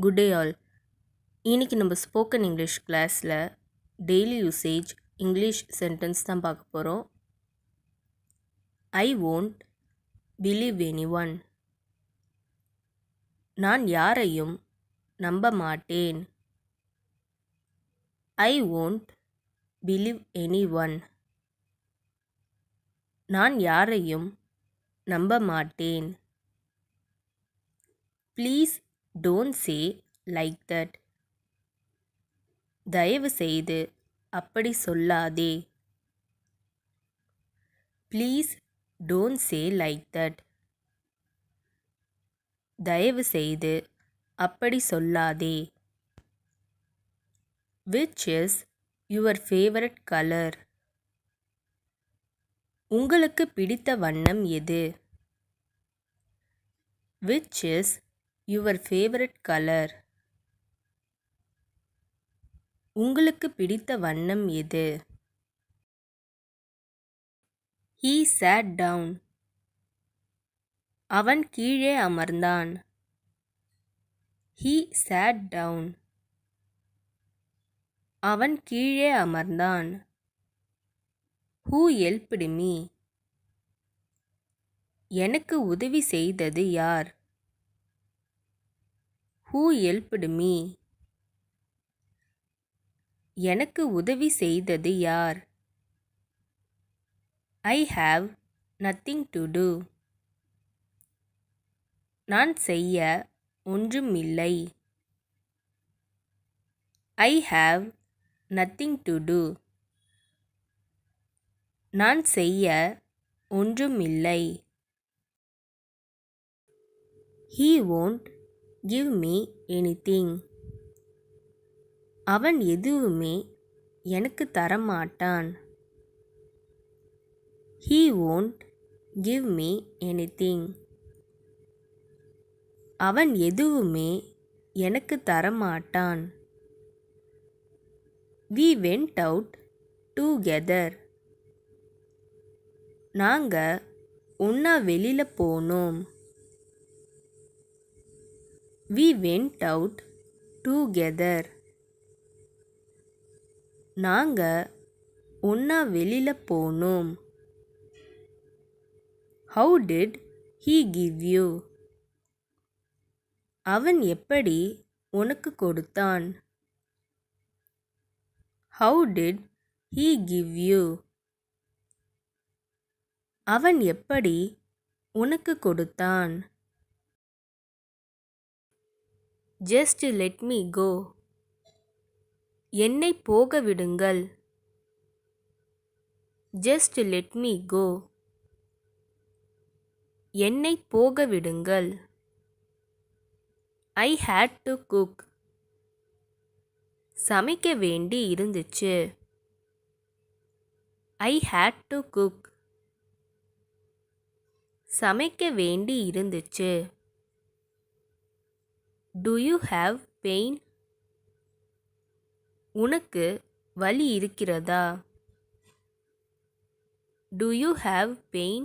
Good day all. இன்னைக்கு நம்ம spoken English கிளாஸில் டெய்லி யூசேஜ் இங்கிலீஷ் சென்டென்ஸ் தான் பார்க்க போகிறோம். ஐ won't பிலீவ் எனி ஒன். நான் யாரையும் நம்ப மாட்டேன். ஐ won't பிலீவ் எனி ஒன். நான் யாரையும் நம்ப மாட்டேன். Please don't say like that. தயவு செய்து அப்படி சொல்லாதே. Please don't say like that. தயவு செய்து அப்படி சொல்லாதே. Which is your favourite colour? உங்களுக்கு பிடித்த வண்ணம் எது? Which is your favourite colour? உங்களுக்கு பிடித்த வண்ணம் எது? He sat down. அவன் கீழே அமர்ந்தான். He sat down. அவன் கீழே அமர்ந்தான். Who helped me? எனக்கு உதவி செய்தது யார்? Who helped me? எனக்கு உதவி செய்தது யார்? I have nothing to do. நான் செய்ய ஒன்றும் இல்லை. I have nothing to do. நான் செய்ய ஒன்றும் இல்லை. He won't give me anything. அவன் எதுவுமே எனக்கு தரமாட்டான். He won't give me anything. அவன் எதுவுமே எனக்கு தரமாட்டான். We went out together. நாங்க ஒண்ணா வெளியில போனோம். We went out together. நாங்க ஒண்ணா வெளியில போனோம். How did he give you? அவன் எப்படி உனக்கு கொடுத்தான்? How did he give you? அவன் எப்படி உனக்கு கொடுத்தான்? Just let me go. என்னை போக விடுங்கள். Just let me go. என்னை போக விடுங்கள். I had to cook. சமைக்க வேண்டி இருந்துச்சு. I had to cook. சமைக்க வேண்டி இருந்துச்சு. Do you have pain? உனக்கு வலி இருக்கிறதா? Do you have pain?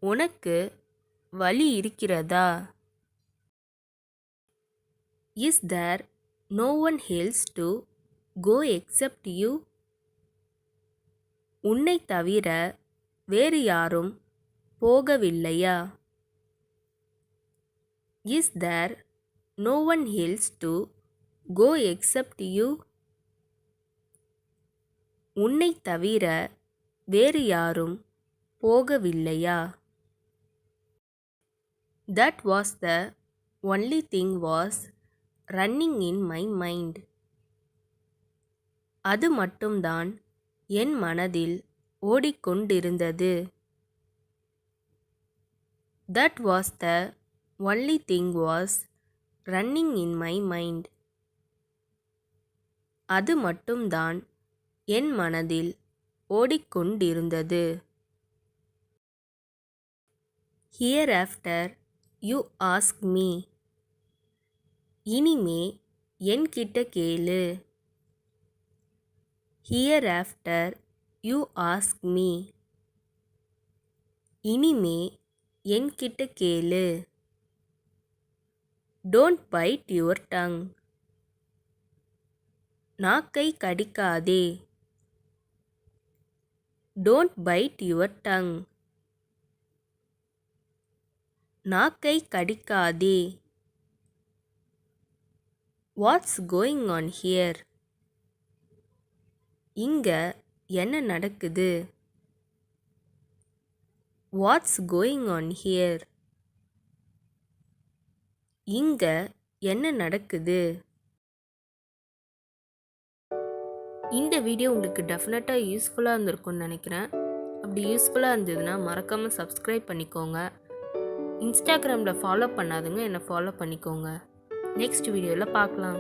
உனக்கு வலி இருக்கிறதா? Is there no one else to go except you? உன்னை தவிர வேறு யாரும் போகவில்லையா? Is there no one else to go except you? உன்னை தவிர வேறு யாரும் போகவில்லையா? That was the only thing was running in my mind. அது மட்டும்தான் என் மனதில் ஓடிக்கொண்டிருந்தது. That was the only thing was running in my mind. அது மட்டும்தான் என் மனதில் ஓடிக்கொண்டிருந்தது. Hereafter you ask me. இனிமே என்கிட்ட கேளு. Hereafter you ask me. இனிமே என்கிட்ட கேளு. Don't bite your tongue. நாக்கை கடிக்காதே. Don't bite your tongue. நாக்கை கடிக்காதே. What's going on here? இங்க என்ன நடக்குது? What's going on here? இங்க என்ன நடக்குது? இந்த வீடியோ உங்களுக்கு டெஃபினட்டாக யூஸ்ஃபுல்லாக இருந்திருக்கும்னு நினைக்கிறேன். அப்படி யூஸ்ஃபுல்லாக இருந்ததுன்னா மறக்காமல் சப்ஸ்கிரைப் பண்ணிக்கோங்க. இன்ஸ்டாகிராமில் ஃபாலோ பண்ணாதுங்க, என்னை ஃபாலோ பண்ணிக்கோங்க. நெக்ஸ்ட் வீடியோவில் பார்க்கலாம்.